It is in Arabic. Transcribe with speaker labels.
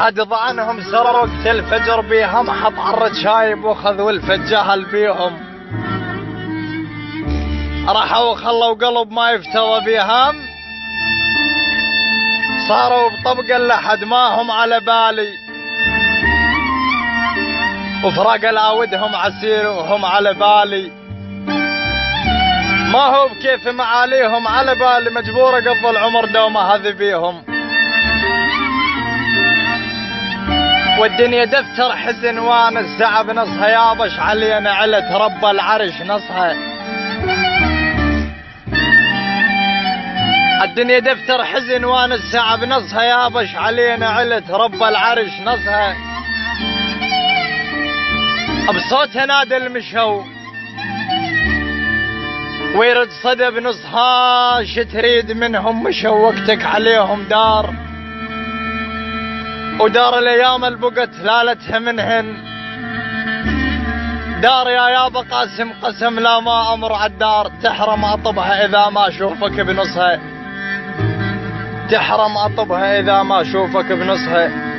Speaker 1: حد ضعنهم سرر وقت الفجر بيهم، حط عرة شايب وخذ والفت جهل بيهم. راحوا وخلوا قلب ما يفتوى بيهم، صاروا بطبق لحد ما هم على بالي. وفراق الاودهم عسير وهم على بالي، ما هو بكيف معاليهم على بالي. مجبور اقضي العمر دوما هذي بيهم. والدنيا دفتر حزن وانا الزعب نصها، يابش علينا علة رب العرش نصها. الدنيا دفتر حزن وانا الزعب نصها، يابش علينا علة رب العرش نصها. بصوت نادى المشو ويرد صدى بنصها، شتريد منهم مشو وقتك عليهم دار. ودار الايام البقت لالتها منهن دار، يا يابا قاسم قسم لا ما امر عالدار. تحرم اطبها اذا ما اشوفك بنصها، تحرم اطبها اذا ما اشوفك بنصها.